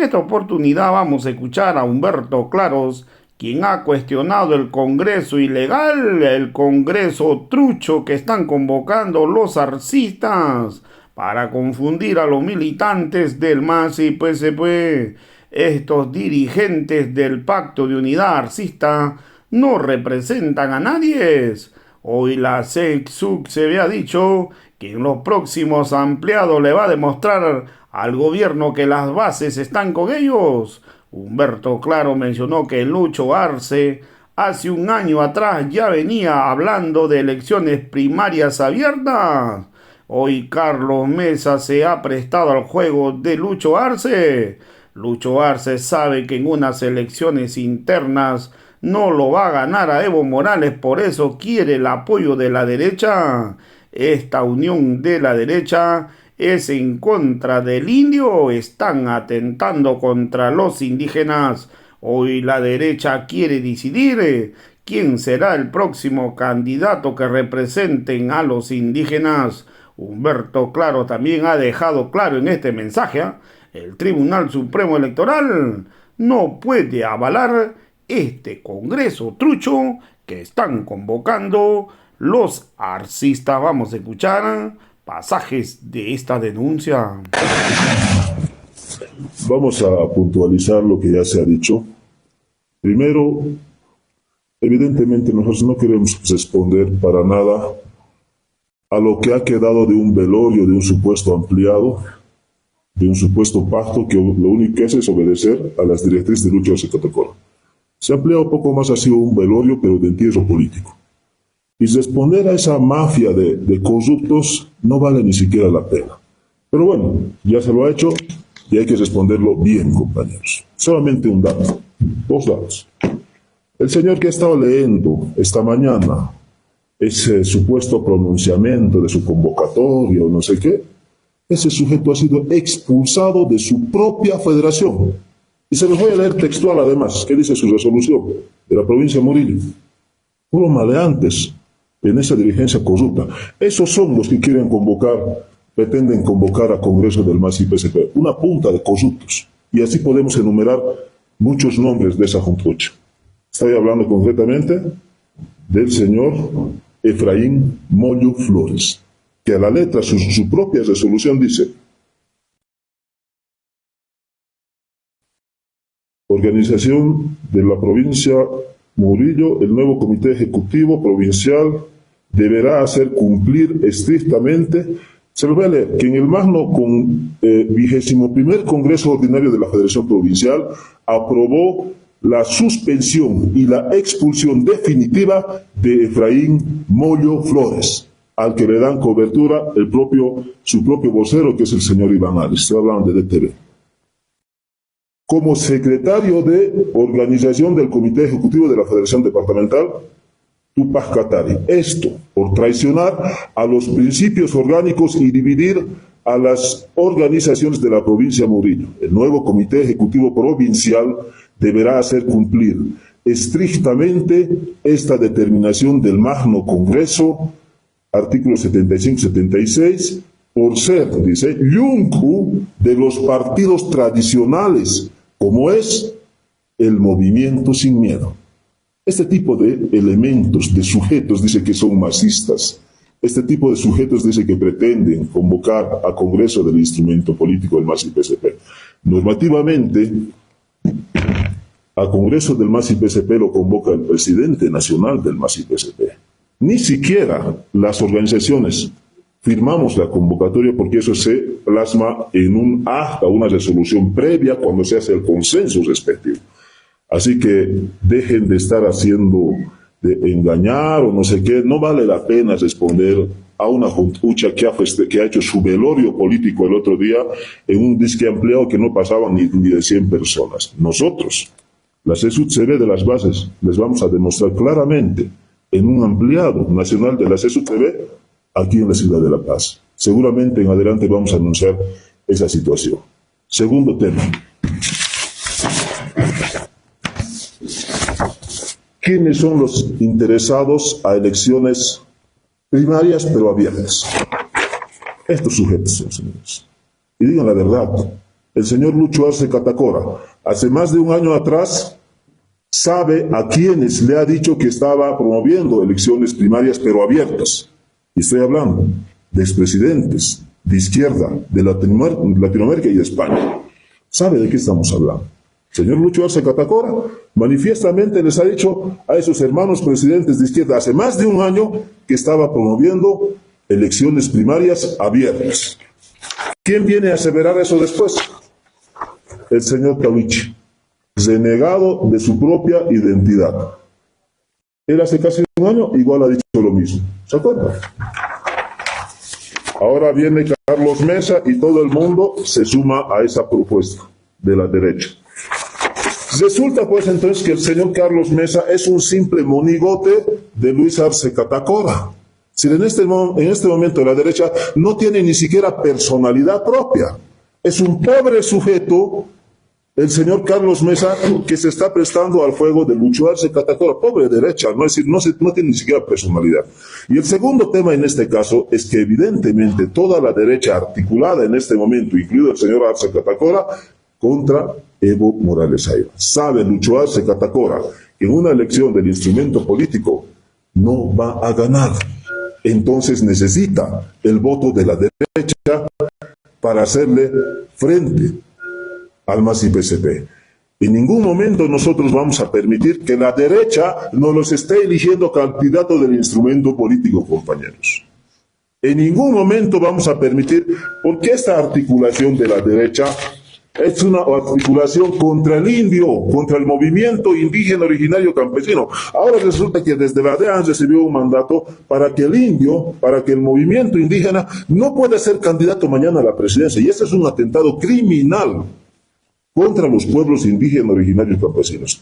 esta oportunidad vamos a escuchar a Humberto Claros, quien ha cuestionado el Congreso ilegal, el Congreso trucho que están convocando los arcistas para confundir a los militantes del MAS y PSP. Estos dirigentes del Pacto de Unidad Arcista no representan a nadie. Hoy la CECSUC se había dicho que en los próximos ampliados le va a demostrar al gobierno que las bases están con ellos. Humberto Claro mencionó que Lucho Arce hace un año atrás ya venía hablando de elecciones primarias abiertas. Hoy Carlos Mesa se ha prestado al juego de Lucho Arce. Lucho Arce sabe que en unas elecciones internas no lo va a ganar a Evo Morales, por eso quiere el apoyo de la derecha. Esta unión de la derecha es en contra del indio, están atentando contra los indígenas. Hoy la derecha quiere decidir quién será el próximo candidato que representen a los indígenas. Humberto Claro también ha dejado claro en este mensaje, el Tribunal Supremo Electoral no puede avalar este Congreso trucho que están convocando los arcistas. Vamos a escuchar pasajes de esta denuncia. Vamos a puntualizar lo que ya se ha dicho. Primero, evidentemente nosotros no queremos responder para nada a lo que ha quedado de un velorio, de un supuesto ampliado, de un supuesto pacto que lo único que hace es obedecer a las directrices de Lucho Arce Catacora. Se ha ampliado un poco más, ha sido un velorio, pero de entierro político. Y responder a esa mafia de corruptos no vale ni siquiera la pena. Pero bueno, ya se lo ha hecho y hay que responderlo bien, compañeros. Solamente un dato, 2 datos. El señor que ha estado leyendo esta mañana ese supuesto pronunciamiento de su convocatoria o no sé qué, ese sujeto ha sido expulsado de su propia federación. Y se los voy a leer textual además, que dice su resolución de la provincia de Murillo. Puro maleantes en esa dirigencia corrupta. Esos son los que quieren convocar, pretenden convocar a Congreso del MAS y PSP. Una punta de corruptos. Y así podemos enumerar muchos nombres de esa juntucha. Estoy hablando concretamente del señor Efraín Mollo Flores, que a la letra su propia resolución dice: organización de la provincia Murillo, el nuevo comité ejecutivo provincial deberá hacer cumplir estrictamente, se lo voy a leer, que en el magno 21º Congreso Ordinario de la Federación Provincial aprobó la suspensión y la expulsión definitiva de Efraín Mollo Flores, al que le dan cobertura su propio vocero, que es el señor Iván Ares. Estoy hablando de DTV. Como secretario de organización del Comité Ejecutivo de la Federación Departamental, Tupac Katari. Esto por traicionar a los principios orgánicos y dividir a las organizaciones de la provincia de Murillo. El nuevo Comité Ejecutivo Provincial deberá hacer cumplir estrictamente esta determinación del Magno Congreso, artículos 75-76, por ser, dice, yuncu de los partidos tradicionales, como es el Movimiento Sin Miedo. Este tipo de elementos, de sujetos, dice que son masistas. Este tipo de sujetos dice que pretenden convocar a Congreso del instrumento político del MAS y PSP. Normativamente, a Congreso del MAS y PSP lo convoca el presidente nacional del MAS y PSP. Ni siquiera las organizaciones firmamos la convocatoria, porque eso se plasma en un acta, una resolución previa cuando se hace el consenso respectivo. Así que dejen de estar de engañar o no sé qué. No vale la pena responder a una juntucha que ha hecho su velorio político el otro día en un disque ampliado que no pasaban ni de 100 personas. Nosotros, la CESUTCB de las bases, les vamos a demostrar claramente en un ampliado nacional de la CESUTCB aquí en la ciudad de La Paz. Seguramente en adelante vamos a anunciar esa situación. Segundo tema. ¿Quiénes son los interesados a elecciones primarias pero abiertas? Estos sujetos, señores. Y digan la verdad, el señor Lucho Arce Catacora, hace más de un año atrás, sabe a quienes le ha dicho que estaba promoviendo elecciones primarias pero abiertas. Y estoy hablando de expresidentes de izquierda de Latinoamérica y de España. ¿Sabe de qué estamos hablando? El señor Lucho Arce Catacora manifiestamente les ha dicho a esos hermanos presidentes de izquierda hace más de un año que estaba promoviendo elecciones primarias abiertas. ¿Quién viene a aseverar eso después? El señor Tawichi, renegado de su propia identidad. Él hace casi un año igual ha dicho lo mismo. ¿Se acuerdan? Ahora viene Carlos Mesa y todo el mundo se suma a esa propuesta de la derecha. Resulta pues entonces que el señor Carlos Mesa es un simple monigote de Luis Arce Catacora. Si en este momento la derecha no tiene ni siquiera personalidad propia. Es un pobre sujeto, el señor Carlos Mesa, que se está prestando al fuego de Lucho Arce Catacora. Pobre derecha, no tiene ni siquiera personalidad. Y el segundo tema en este caso es que evidentemente toda la derecha articulada en este momento, incluido el señor Arce Catacora, contra Evo Morales Ayala. Sabe Lucho Arce Catacora que en una elección del instrumento político no va a ganar. Entonces necesita el voto de la derecha para hacerle frente al MAS y PSP. En ningún momento nosotros vamos a permitir que la derecha nos los esté eligiendo candidato del instrumento político, compañeros. En ningún momento vamos a permitir, porque esta articulación de la derecha es una articulación contra el indio, contra el movimiento indígena originario campesino. Ahora resulta que desde la DEA han recibido un mandato para que el indio, para que el movimiento indígena no pueda ser candidato mañana a la presidencia. Y ese es un atentado criminal contra los pueblos indígenas originarios campesinos.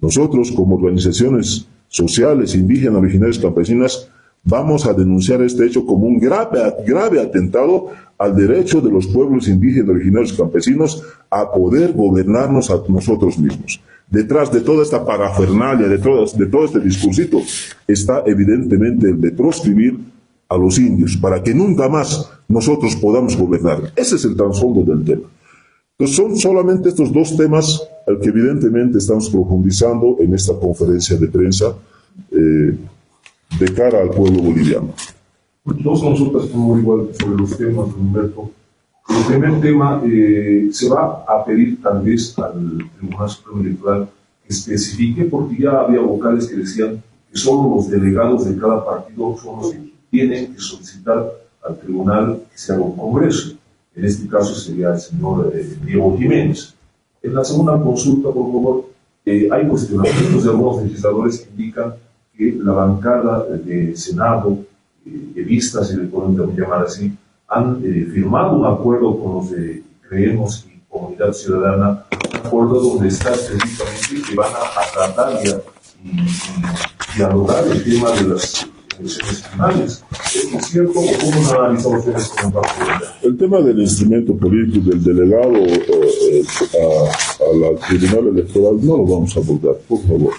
Nosotros, como organizaciones sociales indígenas originarias campesinas, vamos a denunciar este hecho como un grave atentado al derecho de los pueblos indígenas originarios campesinos a poder gobernarnos a nosotros mismos. Detrás de toda esta parafernalia, de todo este discursito, está evidentemente el de proscribir a los indios para que nunca más nosotros podamos gobernar. Ese es el trasfondo del tema. Entonces son solamente estos dos temas al que evidentemente estamos profundizando en esta conferencia de prensa de cara al pueblo boliviano. Dos consultas como igual sobre los temas, Humberto. El primer tema, se va a pedir tal vez al Tribunal Supremo Electoral que especifique, porque ya había vocales que decían que solo los delegados de cada partido son los que tienen que solicitar al tribunal que se haga un congreso. En este caso sería el señor Diego Jiménez. En la segunda consulta, por favor, hay cuestionamientos de algunos legisladores que indican que la bancada de Senado, de vistas, si le podemos llamar así, han firmado un acuerdo con los de Creemos y Comunidad Ciudadana, un acuerdo donde está específicamente que van a tratar y dialogar el tema de las elecciones finales. ¿Es cierto o cómo lo analizan ustedes como partido? El tema del instrumento político del delegado al Tribunal Electoral no lo vamos a abordar, por favor.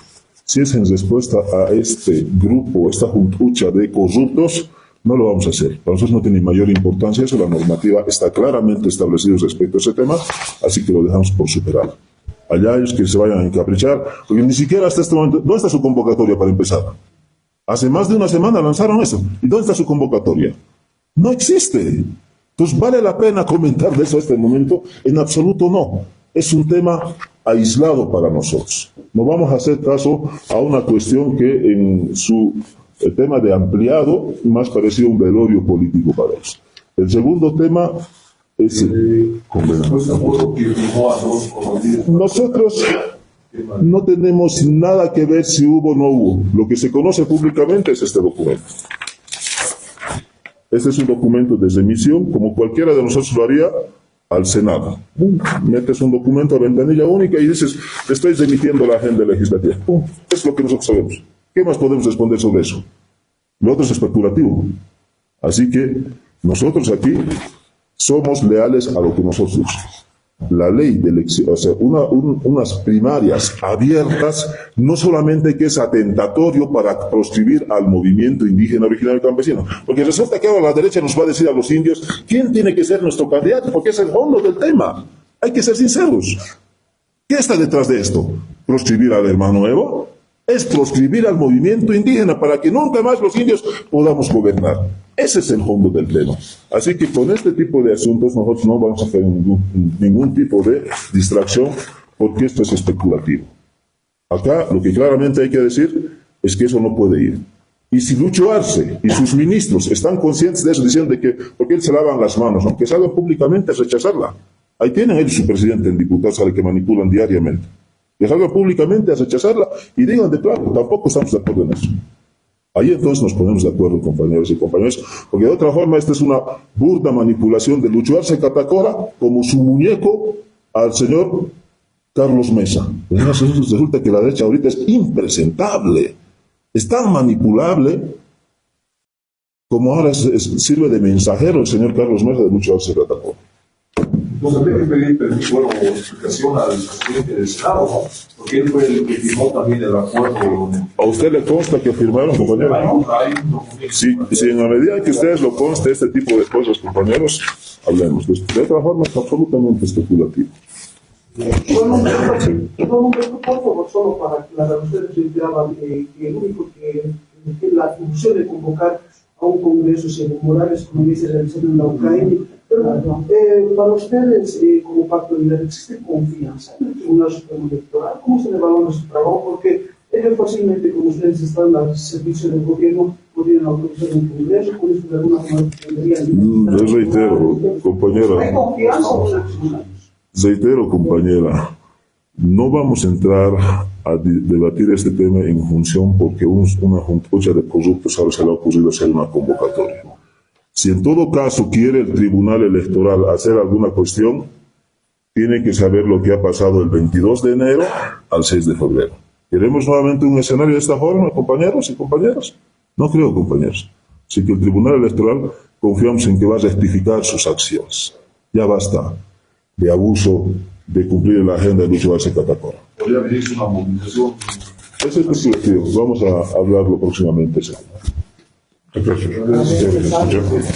Si es en respuesta a este grupo, esta juntucha de corruptos, no lo vamos a hacer. Para nosotros no tiene mayor importancia eso, la normativa está claramente establecida respecto a ese tema, así que lo dejamos por superado. Allá ellos que se vayan a encaprichar, porque ni siquiera hasta este momento, ¿dónde está su convocatoria para empezar? Hace más de una semana lanzaron eso. ¿Y dónde está su convocatoria? No existe. Entonces, ¿vale la pena comentar de eso a este momento? En absoluto no. Es un tema aislado para nosotros. No vamos a hacer caso a una cuestión que en el tema de ampliado más parecía un velorio político para ellos. El segundo tema es nosotros no tenemos nada que ver si hubo o no hubo. Lo que se conoce públicamente es este documento. Este es un documento de remisión, como cualquiera de nosotros lo haría al Senado. Metes un documento a ventanilla única y dices, te estoy remitiendo la agenda legislativa. Es lo que nosotros sabemos. ¿Qué más podemos responder sobre eso? Lo otro es especulativo. Así que nosotros aquí somos leales a lo que nosotros decimos. La ley de elección, o sea, unas primarias abiertas, no solamente que es atentatorio para proscribir al movimiento indígena originario campesino, porque resulta que ahora la derecha nos va a decir a los indios quién tiene que ser nuestro candidato, porque es el fondo del tema. Hay que ser sinceros. ¿Qué está detrás de esto? ¿Proscribir al hermano Evo? Es proscribir al movimiento indígena para que nunca más los indios podamos gobernar. Ese es el fondo del tema. Así que con este tipo de asuntos nosotros no vamos a hacer ningún tipo de distracción, porque esto es especulativo. Acá lo que claramente hay que decir es que eso no puede ir. Y si Lucho Arce y sus ministros están conscientes de eso, diciendo de que, porque él se lavan las manos, aunque salgan públicamente a rechazarla. Ahí tienen ellos su presidente en diputados al que manipulan diariamente. Que salgan públicamente a rechazarla y digan de plano, tampoco estamos de acuerdo en eso. Ahí entonces nos ponemos de acuerdo, compañeros y compañeras, porque de otra forma esta es una burda manipulación de Lucho Arce Catacora como su muñeco al señor Carlos Mesa. Resulta que la derecha ahorita es impresentable, es tan manipulable como ahora sirve de mensajero el señor Carlos Mesa de Lucho Arce Catacora. Entonces habría que pedir permiso, explicación al presidente del Senado, ¿no? Porque él fue el que firmó también el acuerdo. ¿A usted le consta que firmaron, compañero? Sí, en la medida que ustedes lo conste este tipo de cosas, compañeros, hablemos. De otra forma es absolutamente especulativo. Por favor, solo para aclarar, ustedes reiteraban que el único que la función de convocar a un congreso es Evo Morales, como dice realizado en la UCAN. Pero para ustedes, como Pacto de Unidad, ¿existe confianza en el Tribunal Supremo Electoral? ¿Cómo se le valora su trabajo? Porque ellos fácilmente, como ustedes están al servicio del gobierno, podrían autorizar un congreso, por eso de alguna forma tendrían... Les reitero, compañera. ¿Hay confianza en los tribunales? Reitero, compañera, no vamos a entrar a debatir este tema en función porque una juntucha de corruptos ahora se le ha ocurrido hacer una convocatoria. Si en todo caso quiere el Tribunal Electoral hacer alguna cuestión, tiene que saber lo que ha pasado del 22 de enero al 6 de febrero. ¿Queremos nuevamente un escenario de esta forma, compañeros y compañeras? No creo, compañeros. Así que el Tribunal Electoral confiamos en que va a rectificar sus acciones. Ya basta de abuso de cumplir la agenda de Lucho Arce Catacora. Podría venirse una movilización. Ese es el objetivo. Vamos a hablarlo próximamente. Gracias.